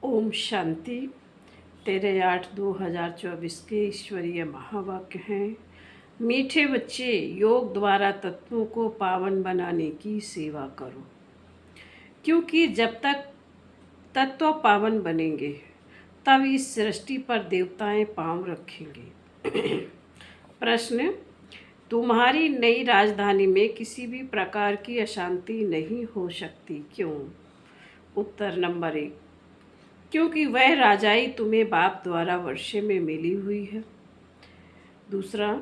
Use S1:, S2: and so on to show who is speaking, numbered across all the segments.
S1: ओम शांति। 13/8/2024 के ईश्वरीय महावाक्य हैं। मीठे बच्चे, योग द्वारा तत्वों को पावन बनाने की सेवा करो, क्योंकि जब तक तत्व पावन बनेंगे तब इस सृष्टि पर देवताएं पांव रखेंगे। प्रश्न: तुम्हारी नई राजधानी में किसी भी प्रकार की अशांति नहीं हो सकती, क्यों? उत्तर नंबर 1, क्योंकि वह राजाई तुम्हें बाप द्वारा वर्षे में मिली हुई है। दूसरा,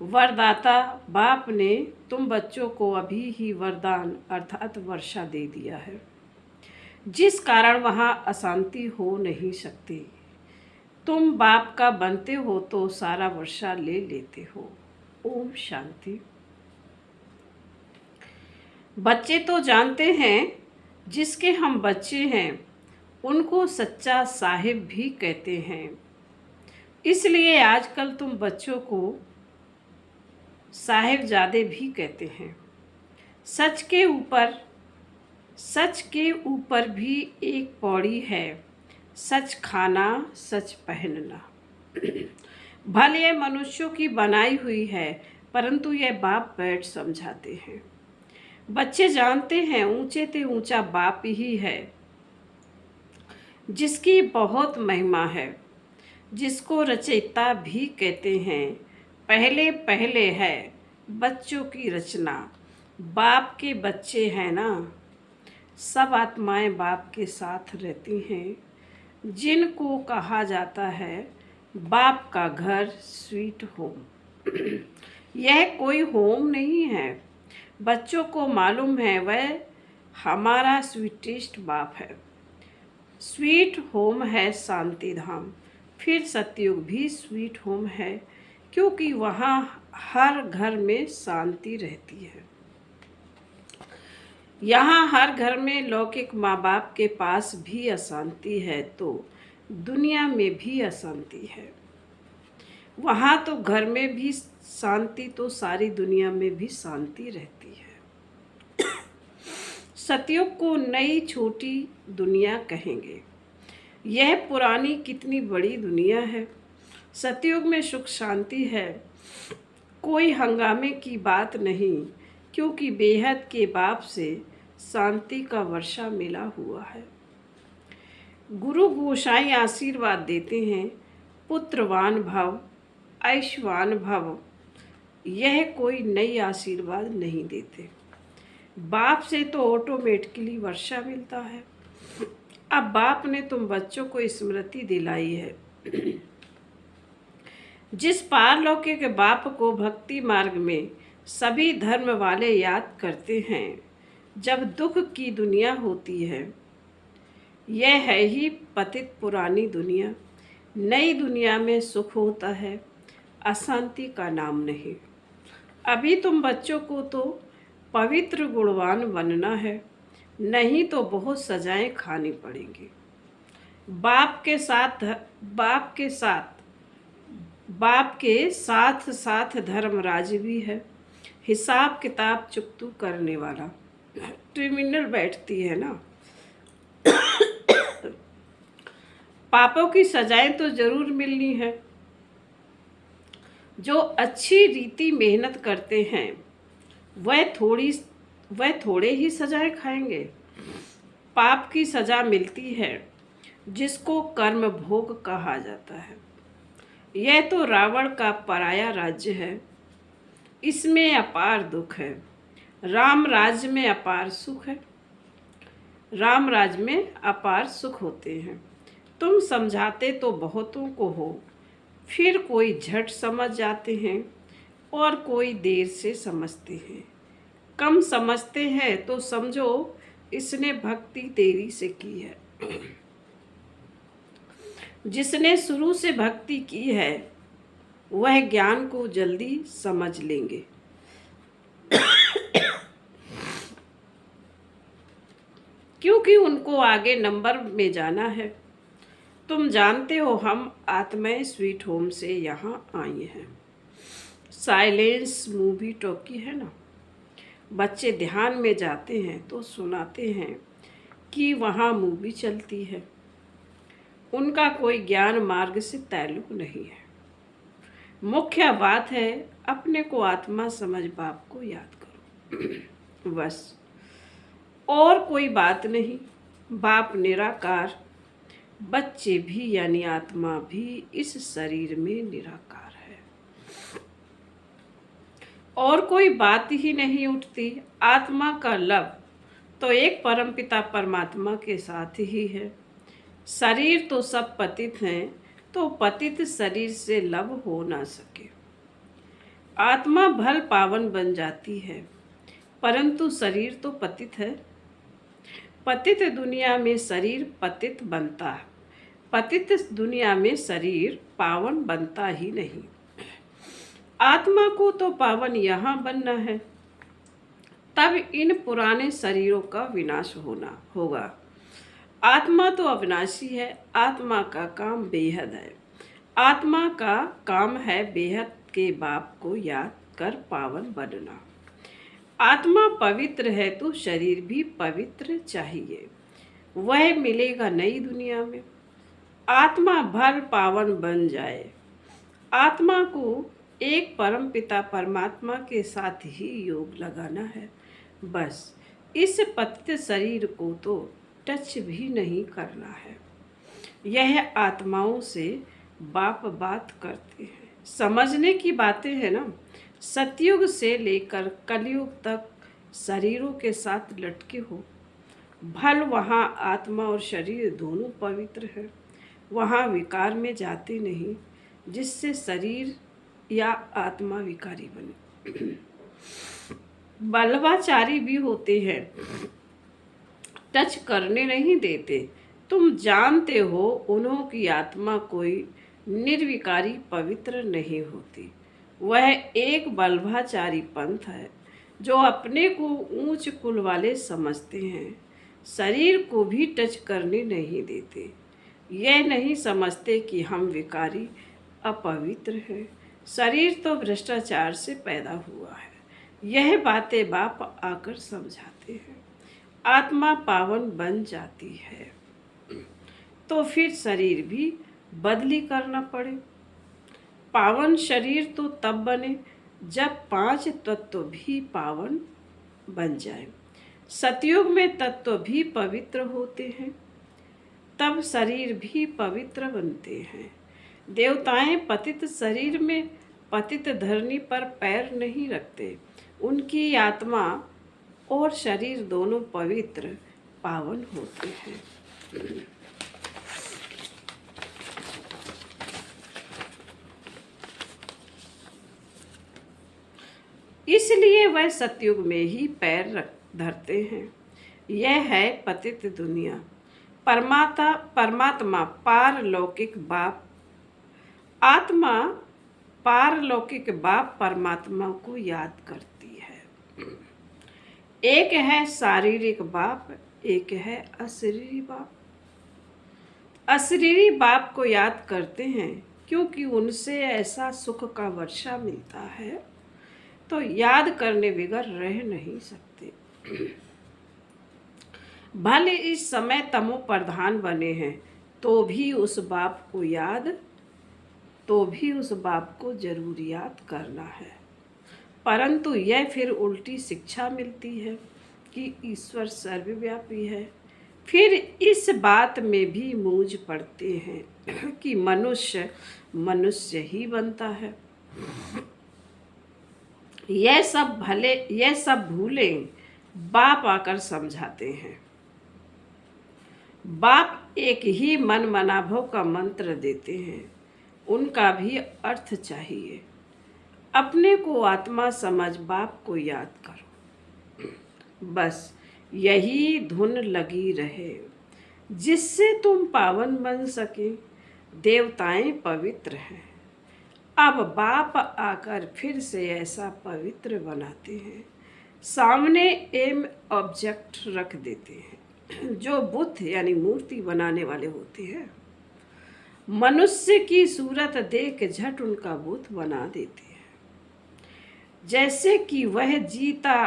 S1: वरदाता बाप ने तुम बच्चों को अभी ही वरदान अर्थात वर्षा दे दिया है, जिस कारण वहाँ अशांति हो नहीं सकती। तुम बाप का बनते हो तो सारा वर्षा ले लेते हो। ओम शांति। बच्चे तो जानते हैं, जिसके हम बच्चे हैं उनको सच्चा साहिब भी कहते हैं। इसलिए आजकल तुम बच्चों को साहिबजादे भी कहते हैं। सच के ऊपर भी एक पौड़ी है, सच खाना सच पहनना। भले यह मनुष्यों की बनाई हुई है, परंतु यह बाप बैठ समझाते हैं। बच्चे जानते हैं ऊंचे ते ऊंचा बाप ही है, जिसकी बहुत महिमा है, जिसको रचयिता भी कहते हैं। पहले पहले है बच्चों की रचना, बाप के बच्चे हैं ना। सब आत्माएं बाप के साथ रहती हैं, जिनको कहा जाता है बाप का घर, स्वीट होम। यह कोई होम नहीं है, बच्चों को मालूम है वह हमारा स्वीटेस्ट बाप है। स्वीट होम है शांति धाम। फिर सतयुग भी स्वीट होम है, क्योंकि वहाँ हर घर में शांति रहती है। यहाँ हर घर में लौकिक माँ बाप के पास भी अशांति है, तो दुनिया में भी अशांति है। वहाँ तो घर में भी शांति, तो सारी दुनिया में भी शांति रहती है। सतयुग को नई छोटी दुनिया कहेंगे। यह पुरानी कितनी बड़ी दुनिया है। सतयुग में सुख शांति है, कोई हंगामे की बात नहीं, क्योंकि बेहद के बाप से शांति का वर्षा मिला हुआ है। गुरु गोसाई आशीर्वाद देते हैं, पुत्रवान भव, ऐशवान भव। यह कोई नई आशीर्वाद नहीं देते। बाप से तो ऑटोमेटिकली वर्षा मिलता है। अब बाप ने तुम बच्चों को स्मृति दिलाई है। जिस पारलौकिक बाप को भक्ति मार्ग में सभी धर्म वाले याद करते हैं, जब दुख की दुनिया होती है। यह है ही पतित पुरानी दुनिया। नई दुनिया में सुख होता है, अशांति का नाम नहीं। अभी तुम बच्चों को तो पवित्र गुणवान बनना है, नहीं तो बहुत सजाएं खानी पड़ेंगी। बाप के साथ धर्मराज भी है, हिसाब किताब चुकतू करने वाला। ट्रिब्यूनल बैठती है ना। पापों की सजाएं तो जरूर मिलनी है। जो अच्छी रीति मेहनत करते हैं वह थोड़े ही सजाएं खाएंगे। पाप की सजा मिलती है, जिसको कर्म भोग कहा जाता है। यह तो रावण का पराया राज्य है, इसमें अपार दुख है। राम राज्य में अपार सुख है। राम राज्य में अपार सुख होते हैं। तुम समझाते तो बहुतों को हो, फिर कोई झट समझ जाते हैं और कोई देर से समझते हैं। कम समझते हैं तो समझो इसने भक्ति देरी से की है। जिसने शुरू से भक्ति की है वह ज्ञान को जल्दी समझ लेंगे। क्योंकि उनको आगे नंबर में जाना है। तुम जानते हो हम आत्माएं स्वीट होम से यहाँ आई हैं। साइलेंस मूवी टॉकी है ना। बच्चे ध्यान में जाते हैं तो सुनाते हैं कि वहाँ मूवी चलती है। उनका कोई ज्ञान मार्ग से ताल्लुक नहीं है। मुख्य बात है अपने को आत्मा समझ बाप को याद करो बस, और कोई बात नहीं। बाप निराकार, बच्चे भी यानी आत्मा भी इस शरीर में निराकार है, और कोई बात ही नहीं उठती। आत्मा का लव तो एक परमपिता परमात्मा के साथ ही है। शरीर तो सब पतित हैं, तो पतित शरीर से लव हो ना सके। आत्मा भल पावन बन जाती है, परंतु शरीर तो पतित है। पतित दुनिया में शरीर पतित बनता है, पतित दुनिया में शरीर पावन बनता ही नहीं। आत्मा को तो पावन यहाँ बनना है, तब इन पुराने शरीरों का विनाश होगा। आत्मा तो अविनाशी है, आत्मा का काम बेहद है। आत्मा का काम है बेहद के बाप को याद कर पावन बनना। आत्मा पवित्र है तो शरीर भी पवित्र चाहिए, वह मिलेगा नई दुनिया में। आत्मा भल पावन बन जाए। आत्मा को एक परम पिता परमात्मा के साथ ही योग लगाना है बस। इस पतित शरीर को तो टच भी नहीं करना है। यह आत्माओं से बाप बात करते हैं, समझने की बातें हैं ना। सतयुग से लेकर कलयुग तक शरीरों के साथ लटके हो। भल वहाँ आत्मा और शरीर दोनों पवित्र है, वहाँ विकार में जाते नहीं, जिससे शरीर या आत्मा विकारी बने। बलवाचारी भी होते हैं, टच करने नहीं देते। तुम जानते हो उन्हों की आत्मा कोई निर्विकारी पवित्र नहीं होती। वह एक बलवाचारी पंथ है जो अपने को ऊंच कुल वाले समझते हैं, शरीर को भी टच करने नहीं देते। यह नहीं समझते कि हम विकारी अपवित्र हैं। शरीर तो भ्रष्टाचार से पैदा हुआ है। यह बातें बाप आकर समझाते हैं। आत्मा पावन बन जाती है तो फिर शरीर भी बदली करना पड़े। पावन शरीर तो तब बने जब 5 तत्व भी पावन बन जाए। सतयुग में तत्व भी पवित्र होते हैं, तब शरीर भी पवित्र बनते हैं। देवताएं पतित शरीर में पतित धरनी पर पैर नहीं रखते। उनकी आत्मा और शरीर दोनों पवित्र पावन होते हैं। इसलिए वह सतयुग में ही पैर धरते हैं। यह है पतित दुनिया। परमात्मा पारलौकिक बाप, आत्मा पारलौकिक बाप परमात्मा को याद करती है। एक है शारीरिक बाप, एक है अशरीरी बाप। अशरीरी बाप को याद करते हैं क्योंकि उनसे ऐसा सुख का वर्षा मिलता है, तो याद करने बगैर रह नहीं सकते। भले इस समय तमो प्रधान बने हैं, तो भी उस बाप को जरूर याद करना है। परंतु यह फिर उल्टी शिक्षा मिलती है कि ईश्वर सर्वव्यापी है। फिर इस बात में भी मूंझ पड़ते हैं कि मनुष्य मनुष्य ही बनता है। यह सब भूलें बाप आकर समझाते हैं। बाप एक ही मन मनाभव का मंत्र देते हैं, उनका भी अर्थ चाहिए। अपने को आत्मा समझ बाप को याद करो, बस यही धुन लगी रहे, जिससे तुम पावन बन सके। देवताएं पवित्र हैं, अब बाप आकर फिर से ऐसा पवित्र बनाते हैं। सामने एम ऑब्जेक्ट रख देते हैं जो बुद्ध यानी मूर्ति बनाने वाले होते हैं। मनुष्य की सूरत देख झट उनका बुद्ध बना देते हैं, जैसे कि वह जीता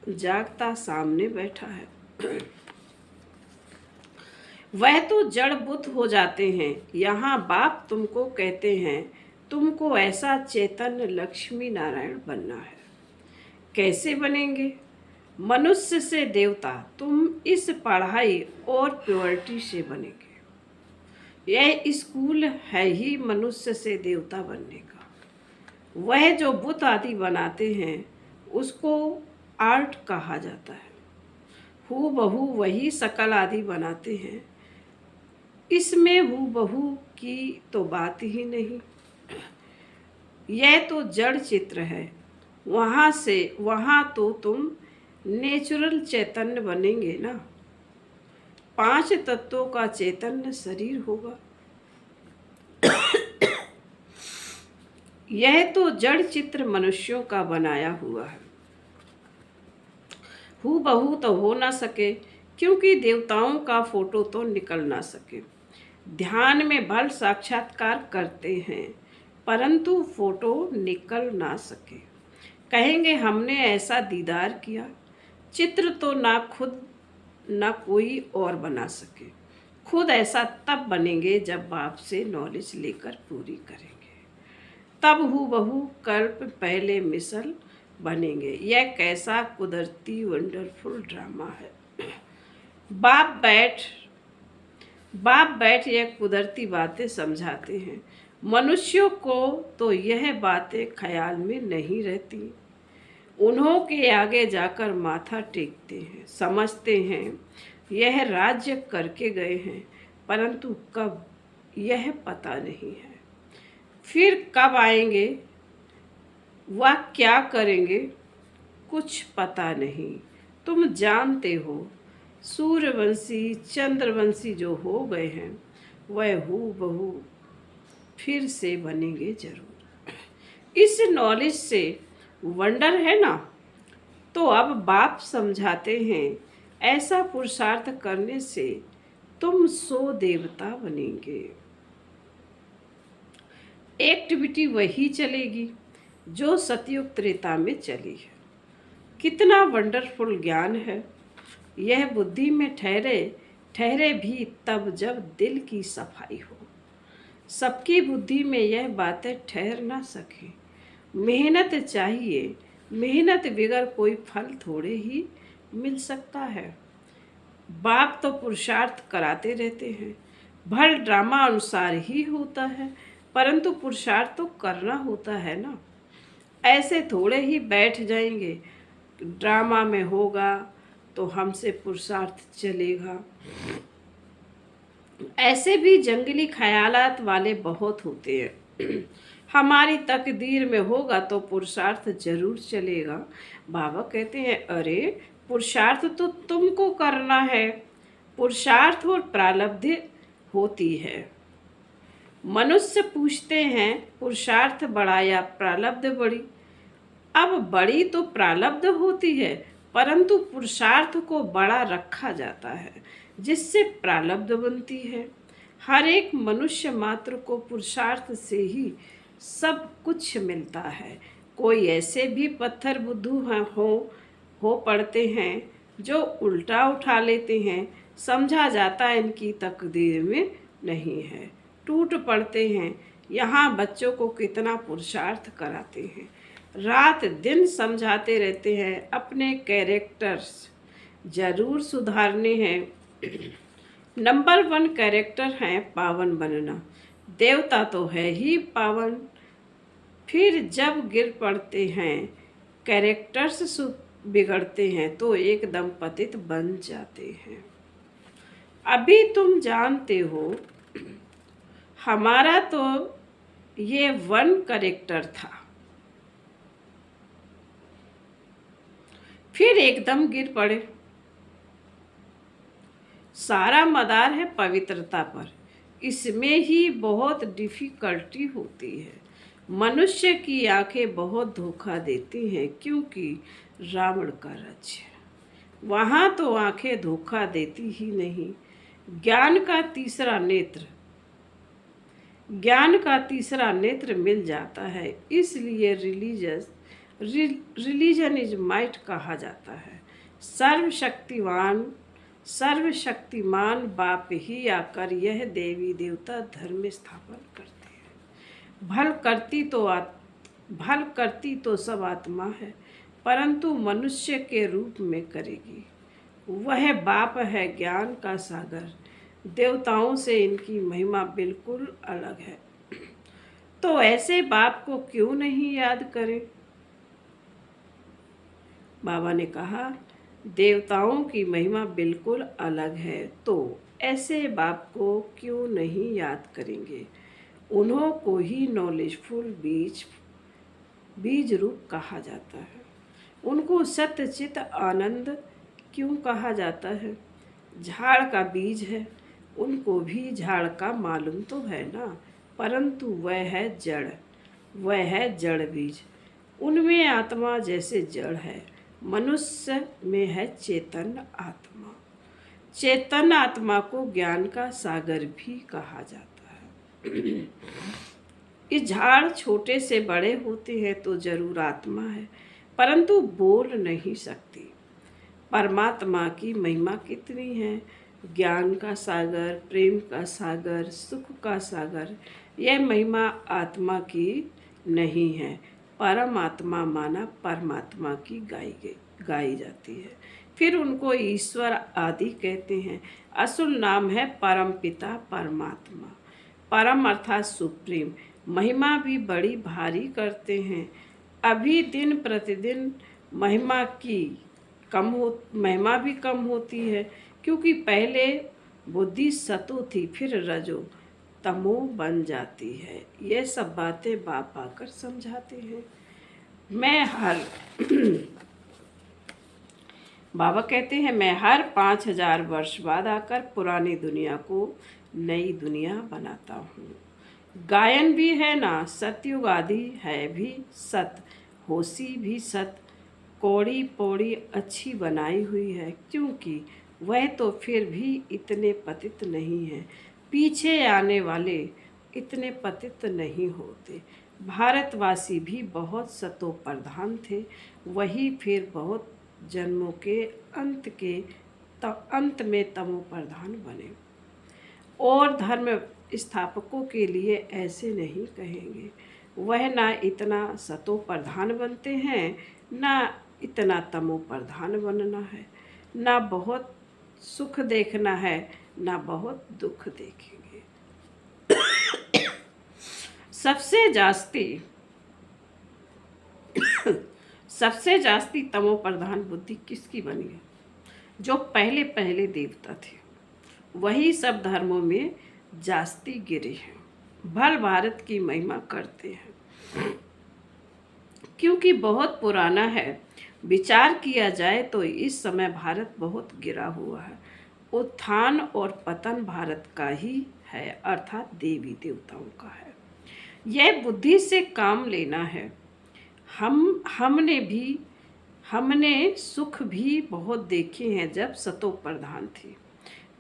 S1: जागता सामने बैठा है। वह तो जड़ बुद्ध हो जाते हैं। यहाँ बाप तुमको कहते हैं तुमको ऐसा चैतन्य लक्ष्मी नारायण बनना है। कैसे बनेंगे? मनुष्य से देवता। तुम इस पढ़ाई और प्योरिटी से बनेंगे। यह स्कूल है ही मनुष्य से देवता बनने का। वह जो बुत आदि बनाते हैं उसको आर्ट कहा जाता है। हू बहू वही शकल आदि बनाते हैं। इसमें हू बहू की तो बात ही नहीं। यह तो जड़ चित्र है। वहाँ तो तुम नेचुरल चैतन्य बनेंगे ना। 5 तत्वों का चैतन्य शरीर होगा। यह तो जड़ चित्र मनुष्यों का बनाया हुआ है। हू बहू तो हो ना सके, क्योंकि देवताओं का फोटो तो निकल ना सके। ध्यान में भल साक्षात्कार करते हैं, परंतु फोटो निकल ना सके। कहेंगे हमने ऐसा दीदार किया। चित्र तो ना खुद ना कोई और बना सके। खुद ऐसा तब बनेंगे जब बाप से नॉलेज लेकर पूरी करेंगे। तब हूबहू कल्प पहले मिसल बनेंगे। यह कैसा कुदरती वंडरफुल ड्रामा है। बाप बैठ यह कुदरती बातें समझाते हैं। मनुष्यों को तो यह बातें ख्याल में नहीं रहती। उन्हों के आगे जाकर माथा टेकते हैं, समझते हैं यह राज्य करके गए हैं, परंतु कब यह पता नहीं है। फिर कब आएंगे, वह क्या करेंगे, कुछ पता नहीं। तुम जानते हो सूर्यवंशी चंद्रवंशी जो हो गए हैं वह हूबहू फिर से बनेंगे जरूर। इस नॉलेज से वंडर है ना। तो अब बाप समझाते हैं ऐसा पुरुषार्थ करने से तुम 100 देवता बनेंगे। एक्टिविटी वही चलेगी जो सतयुग त्रेता में चली है। कितना वंडरफुल ज्ञान है। यह बुद्धि में ठहरे भी तब जब दिल की सफाई हो। सबकी बुद्धि में यह बातें ठहर ना सके। मेहनत चाहिए। मेहनत बगैर कोई फल थोड़े ही मिल सकता है। बाप तो पुरुषार्थ कराते रहते हैं। भल ड्रामा अनुसार ही होता है, परंतु पुरुषार्थ तो करना होता है ना। ऐसे थोड़े ही बैठ जाएंगे ड्रामा में होगा तो हमसे पुरुषार्थ चलेगा। ऐसे भी जंगली ख्यालात वाले बहुत होते हैं। हमारी तकदीर में होगा तो पुरुषार्थ जरूर चलेगा। बाबा कहते हैं अरे पुरुषार्थ तो तुमको करना है। पुरुषार्थ और प्रारब्ध होती है। मनुष्य पूछते हैं पुरुषार्थ बड़ा या प्रारब्ध बड़ी। अब बड़ी तो प्रारब्ध होती है, परंतु पुरुषार्थ को बड़ा रखा जाता है जिससे प्रारब्ध बनती है। हर एक मनुष्य मात्र को पुरुषार्थ से ही सब कुछ मिलता है। कोई ऐसे भी पत्थर बुद्धू हो पड़ते हैं जो उल्टा उठा लेते हैं। समझा जाता है इनकी तकदीर में नहीं है। टूट पड़ते हैं। यहाँ बच्चों को कितना पुरुषार्थ कराते हैं। रात दिन समझाते रहते हैं। अपने कैरेक्टर्स जरूर सुधारने हैं। नंबर 1 कैरेक्टर है पावन बनना। देवता तो है ही पावन। फिर जब गिर पड़ते हैं, कैरेक्टर्स बिगड़ते हैं तो एकदम पतित बन जाते हैं। अभी तुम जानते हो हमारा तो ये 1 कैरेक्टर था, फिर एकदम गिर पड़े। सारा मदार है पवित्रता पर। इसमें ही बहुत डिफिकल्टी होती है। मनुष्य की आंखें बहुत धोखा देती हैं, क्योंकि रावण का राज्य है। वहाँ तो आंखें धोखा देती ही नहीं। ज्ञान का तीसरा नेत्र मिल जाता है। इसलिए रिलीजन इज माइट कहा जाता है। सर्वशक्तिवान सर्वशक्तिमान बाप ही आकर यह देवी देवता धर्म स्थापन करते हैं। भल करती तो सब आत्मा है, परंतु मनुष्य के रूप में करेगी। वह बाप है ज्ञान का सागर, देवताओं से इनकी महिमा बिल्कुल अलग है। तो ऐसे बाप को क्यों नहीं याद करें? बाबा ने कहा, देवताओं की महिमा बिल्कुल अलग है, तो ऐसे बाप को क्यों नहीं याद करेंगे? उन्हों को ही नॉलेजफुल बीज रूप कहा जाता है। उनको सत्य चित आनंद क्यों कहा जाता है? झाड़ का बीज है, उनको भी झाड़ का मालूम तो है ना, परंतु वह है जड़ बीज। उनमें आत्मा जैसे जड़ है, मनुष्य में है चेतन आत्मा। चेतन आत्मा को ज्ञान का सागर भी कहा जाता है। ये झाड़ छोटे से बड़े होते हैं तो जरूर आत्मा है, परंतु बोल नहीं सकती। परमात्मा की महिमा कितनी है! ज्ञान का सागर, प्रेम का सागर, सुख का सागर। यह महिमा आत्मा की नहीं है, परमात्मा माना परमात्मा की गाई जाती है। फिर उनको ईश्वर आदि कहते हैं। असुल नाम है परम पिता परमात्मा। परम अर्थात सुप्रीम। महिमा भी बड़ी भारी करते हैं। अभी दिन प्रतिदिन महिमा भी कम होती है, क्योंकि पहले बुद्धि सतो थी, फिर रजो तमो बन जाती है। ये सब बातें बाप आकर समझाते हैं। बाबा कहते हैं, मैं हर 5000 वर्ष बाद आकर पुरानी दुनिया को नई दुनिया बनाता हूँ। गायन भी है ना, सतयुग आदि है भी सत, होशी भी सत, कौड़ी पौड़ी अच्छी बनाई हुई है, क्योंकि वह तो फिर भी इतने पतित नहीं है। पीछे आने वाले इतने पतित नहीं होते। भारतवासी भी बहुत सतो प्रधान थे, वही फिर बहुत जन्मों के अंत में तमो प्रधान बने। और धर्म स्थापकों के लिए ऐसे नहीं कहेंगे। वह ना इतना सतो प्रधान बनते हैं, ना इतना तमो प्रधान बनना है, ना बहुत सुख देखना है, ना बहुत दुख देखेंगे। सबसे जास्ती तमो प्रधान बुद्धि किसकी बनी है? जो पहले पहले देवता थे, वही सब धर्मों में जास्ती गिरे हैं। भल भारत की महिमा करते हैं, क्योंकि बहुत पुराना है। विचार किया जाए तो इस समय भारत बहुत गिरा हुआ है। उत्थान और पतन भारत का ही है, अर्थात देवी देवताओं का है। यह बुद्धि से काम लेना है। हमने सुख भी बहुत देखे हैं जब सतो प्रधान थे,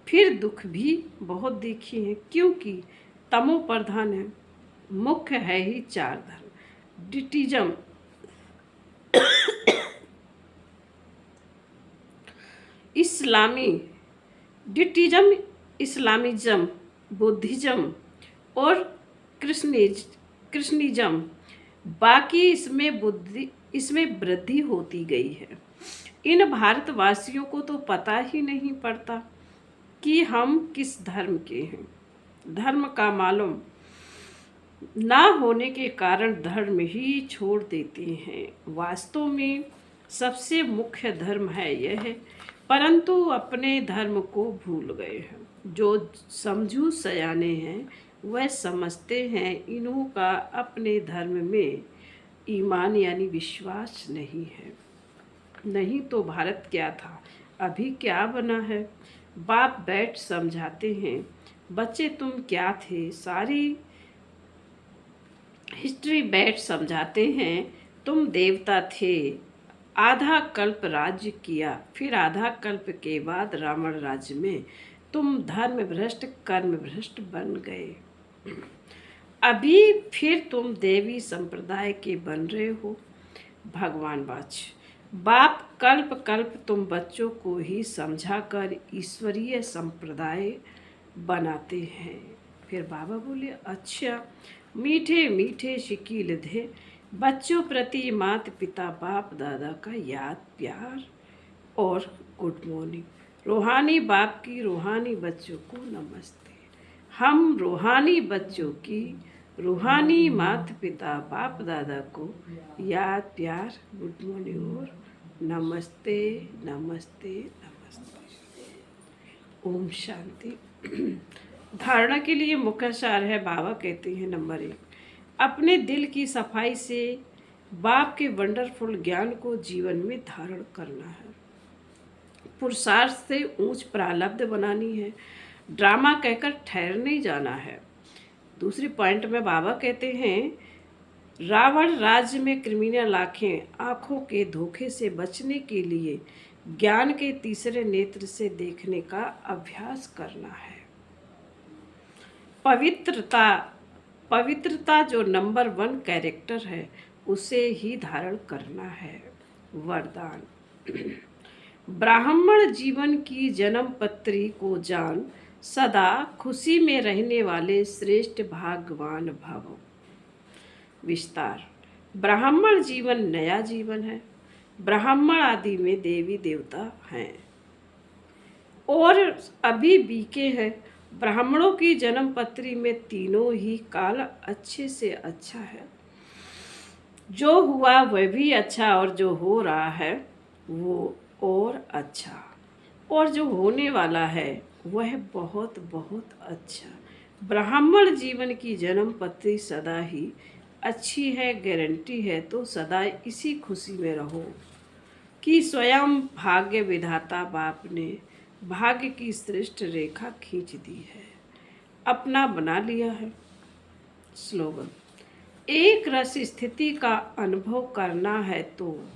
S1: फिर दुख भी बहुत देखे हैं, क्योंकि तमो प्रधान है। मुख्य है ही 4 धर्म। डिटिज्म, इस्लामिज्म, बुद्धिज्म और कृष्णिज्म। बाकी इसमें वृद्धि होती गई है। इन भारतवासियों को तो पता ही नहीं पड़ता कि हम किस धर्म के हैं। धर्म का मालूम ना होने के कारण धर्म ही छोड़ देते हैं। वास्तव में सबसे मुख्य धर्म है यह, परंतु अपने धर्म को भूल गए हैं। जो समझू सयाने हैं वह समझते हैं इन्हों का अपने धर्म में ईमान यानी विश्वास नहीं है। नहीं तो भारत क्या था, अभी क्या बना है? बाप बैठ समझाते हैं, बच्चे तुम क्या थे? सारी हिस्ट्री बैठ समझाते हैं, तुम देवता थे, आधा कल्प राज्य किया, फिर आधा कल्प के बाद रावण राज्य में तुम धर्म भ्रष्ट कर्म भ्रष्ट बन गए। अभी फिर तुम देवी संप्रदाय के बन रहे हो। भगवान वाच, बाप कल्प कल्प तुम बच्चों को ही समझाकर ईश्वरीय संप्रदाय बनाते हैं। फिर बाबा बोले, अच्छा मीठे मीठे शकील थे बच्चों प्रति माता पिता बाप दादा का याद प्यार और गुड मॉर्निंग। रूहानी बाप की रूहानी बच्चों को नमस्ते। हम रूहानी बच्चों की रूहानी माता पिता बाप दादा को याद प्यार गुड मॉर्निंग और नमस्ते नमस्ते नमस्ते। ओम शांति। धारणा के लिए मुख्य सार है, बाबा कहते हैं नंबर 1, अपने दिल की सफाई से बाप के वंडरफुल ज्ञान को जीवन में धारण करना है। पुरुषार्थ से ऊंच प्रारब्ध बनानी है, ड्रामा कहकर ठहर नहीं जाना है। दूसरी पॉइंट में बाबा कहते हैं रावण राज्य में क्रिमिनल आंखों के धोखे से बचने के लिए ज्ञान के तीसरे नेत्र से देखने का अभ्यास करना है। पवित्रता जो नंबर 1 कैरेक्टर है उसे ही धारण करना है। वरदान। ब्राह्मण जीवन की जन्म पत्री को जान सदा खुशी में रहने वाले श्रेष्ठ भाग्यवान भव। विस्तार। ब्राह्मण जीवन नया जीवन है। ब्राह्मण आदि में देवी देवता हैं और अभी बीके हैं। ब्राह्मणों की जन्म पत्री में तीनों ही काल अच्छे से अच्छा है। जो हुआ वह भी अच्छा और जो हो रहा है वो और अच्छा और जो होने वाला है वह बहुत बहुत अच्छा। ब्राह्मण जीवन की जन्म पत्री सदा ही अच्छी है, गारंटी है, तो सदा इसी खुशी में रहो कि स्वयं भाग्य विधाता बाप ने भाग्य की श्रेष्ठ रेखा खींच दी है, अपना बना लिया है। स्लोगन। एक रस स्थिति का अनुभव करना है तो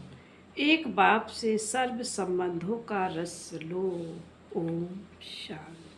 S1: एक बाप से सर्व संबंधों का रस लो। ओम शांति।